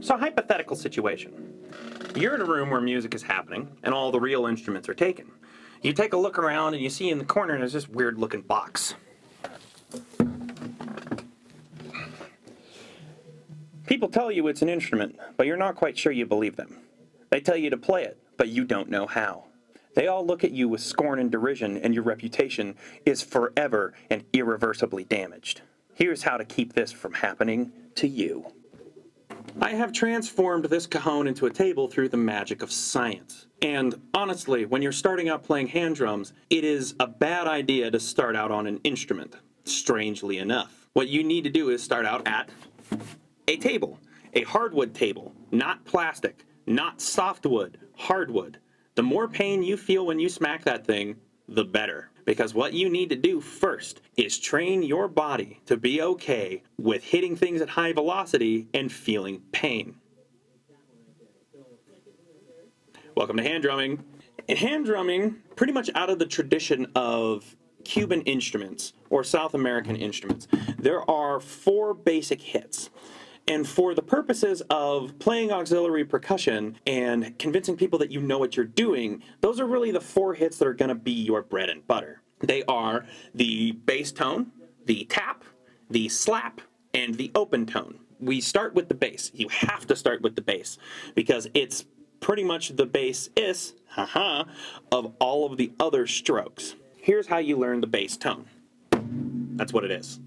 So hypothetical situation. You're in a room where music is happening and all the real instruments are taken. You take a look around and you see in the corner there's this weird looking box. People tell you it's an instrument, but you're not quite sure you believe them. They tell you to play it, but you don't know how. They all look at you with scorn and derision, and your reputation is forever and irreversibly damaged. Here's how to keep this from happening to you. I have transformed this cajon into a table through the magic of science. And honestly, when you're starting out playing hand drums, it is a bad idea to start out on an instrument, strangely enough. What you need to do is start out at a table, a hardwood table, not plastic, not softwood, hardwood. The more pain you feel when you smack that thing, the better. Because what you need to do first is train your body to be okay with hitting things at high velocity and feeling pain. Welcome to hand drumming. In hand drumming, pretty much out of the tradition of Cuban instruments or South American instruments, there are 4 basic hits. And for the purposes of playing auxiliary percussion and convincing people that you know what you're doing, those are really the 4 hits that are going to be your bread and butter. They are the bass tone, the tap, the slap, and the open tone. We start with the bass. You have to start with the bass because it's pretty much the basis of all of the other strokes. Here's how you learn the bass tone. That's what it is.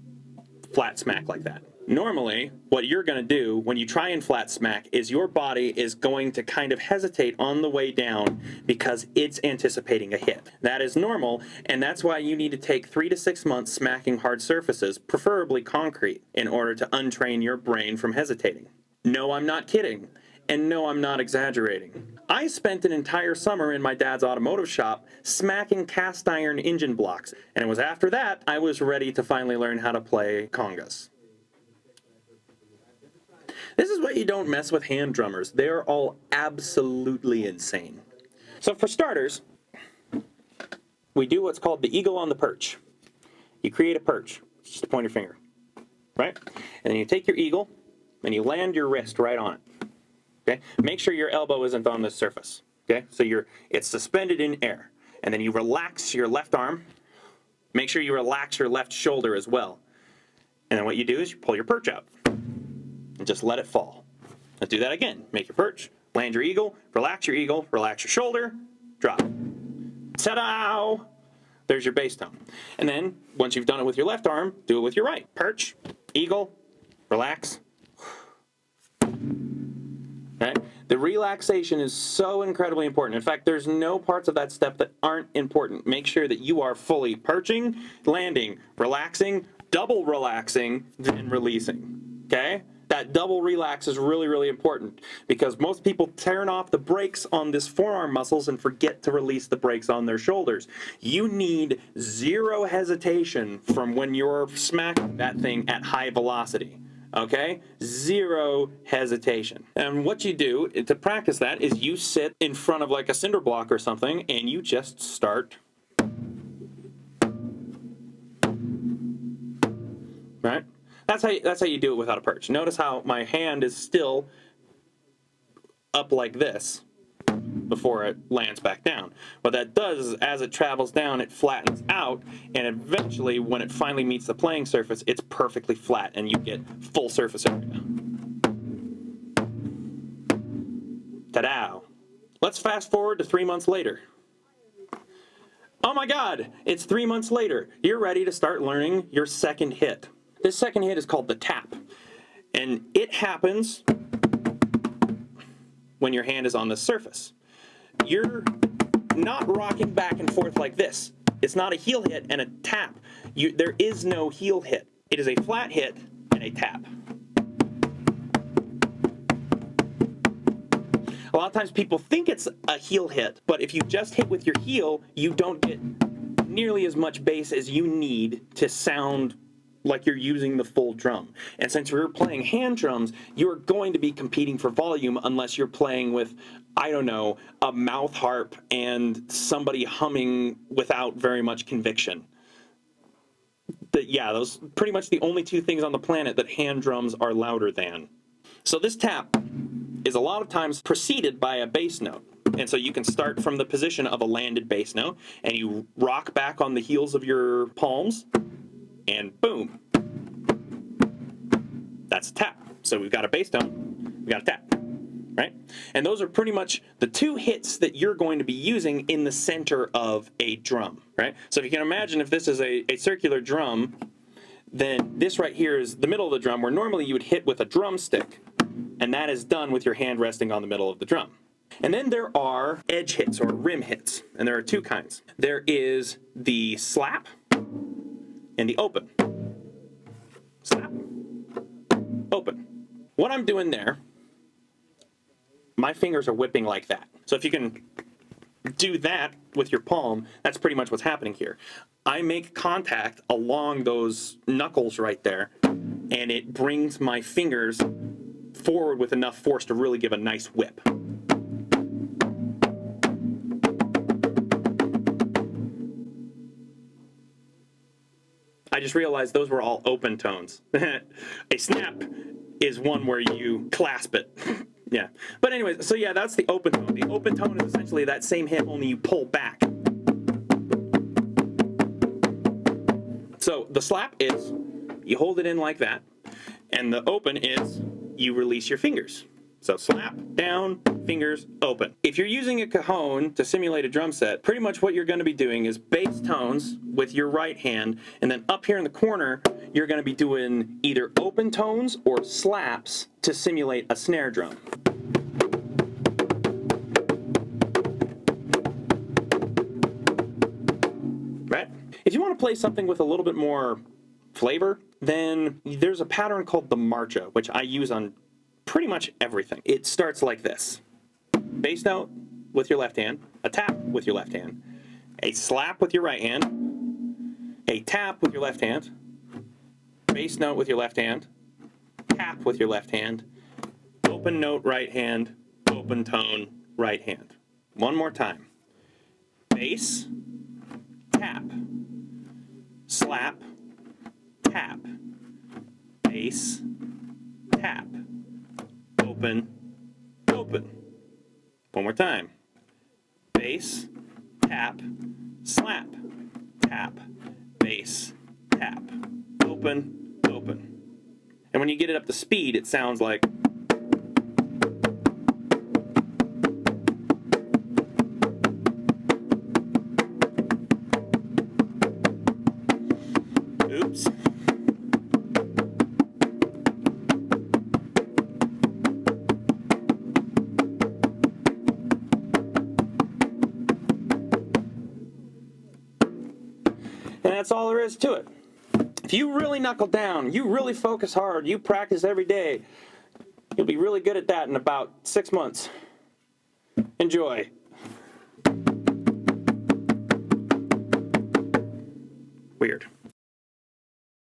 Flat smack like that. Normally, what you're going to do when you try and flat smack is your body is going to kind of hesitate on the way down because it's anticipating a hit. That is normal, and that's why you need to take 3 to 6 months smacking hard surfaces, preferably concrete, in order to untrain your brain from hesitating. No, I'm not kidding. And no, I'm not exaggerating. I spent an entire summer in my dad's automotive shop smacking cast iron engine blocks, and it was after that I was ready to finally learn how to play congas. This is why you don't mess with hand drummers. They're all absolutely insane. So for starters, we do what's called the eagle on the perch. You create a perch, just point your finger, right? And then you take your eagle and you land your wrist right on it. Okay? Make sure your elbow isn't on the surface. Okay? So it's suspended in air. And then you relax your left arm. Make sure you relax your left shoulder as well. And then what you do is you pull your perch out. And just let it fall. Let's do that again. Make your perch, land your eagle, relax your shoulder, drop. Ta-da! There's your bass tone. And then, once you've done it with your left arm, do it with your right. Perch, eagle, relax. Okay? The relaxation is so incredibly important. In fact, there's no parts of that step that aren't important. Make sure that you are fully perching, landing, relaxing, double relaxing, then releasing. Okay? That double relax is really, really important because most people turn off the brakes on this forearm muscles and forget to release the brakes on their shoulders. You need 0 hesitation from when you're smacking that thing at high velocity. Okay? 0 hesitation. And what you do to practice that is you sit in front of like a cinder block or something and you just start. Right? That's how you do it without a perch. Notice how my hand is still up like this before it lands back down. What that does is as it travels down, it flattens out, and eventually when it finally meets the playing surface, it's perfectly flat and you get full surface area. Ta-da! Let's fast forward to 3 months later. Oh my God, it's 3 months later. You're ready to start learning your second hit. This second hit is called the tap, and it happens when your hand is on the surface. You're not rocking back and forth like this. It's not a heel hit and a tap. There is no heel hit. It is a flat hit and a tap. A lot of times people think it's a heel hit, but if you just hit with your heel, you don't get nearly as much bass as you need to sound like you're using the full drum. And since you're playing hand drums, you're going to be competing for volume unless you're playing with, I don't know, a mouth harp and somebody humming without very much conviction. Those pretty much the only 2 things on the planet that hand drums are louder than. So this tap is a lot of times preceded by a bass note. And so you can start from the position of a landed bass note, and you rock back on the heels of your palms, and boom. That's a tap. So we've got a bass tone, we've got a tap, right? And those are pretty much the two hits that you're going to be using in the center of a drum, right? So if you can imagine, if this is a circular drum, then this right here is the middle of the drum, where normally you would hit with a drumstick, and that is done with your hand resting on the middle of the drum. And then there are edge hits or rim hits, and there are two kinds. There is the slap and the open. Slap, open. What I'm doing there, my fingers are whipping like that. So if you can do that with your palm, that's pretty much what's happening here. I make contact along those knuckles right there, and it brings my fingers forward with enough force to really give a nice whip. I just realized those were all open tones. A snap is one where you clasp it. Yeah. But anyways, so yeah, that's the open tone. The open tone is essentially that same hit, only you pull back. So the slap is you hold it in like that, and the open is you release your fingers. So slap, down, fingers, open. If you're using a cajon to simulate a drum set, pretty much what you're going to be doing is bass tones with your right hand, and then up here in the corner, you're going to be doing either open tones or slaps to simulate a snare drum. Right? If you want to play something with a little bit more flavor, then there's a pattern called the marcha, which I use on pretty much everything. It starts like this. Bass note with your left hand, a tap with your left hand, a slap with your right hand, a tap with your left hand, bass note with your left hand, tap with your left hand, open note right hand, open tone right hand. One more time. Bass, tap, slap, tap, bass, tap, open, open. One more time. Bass, tap, slap, tap, bass, tap, open, open. And when you get it up to speed, it sounds like. Oops. And that's all there is to it. If you really knuckle down, you really focus hard, you practice every day, you'll be really good at that in about 6 months. Enjoy. Weird.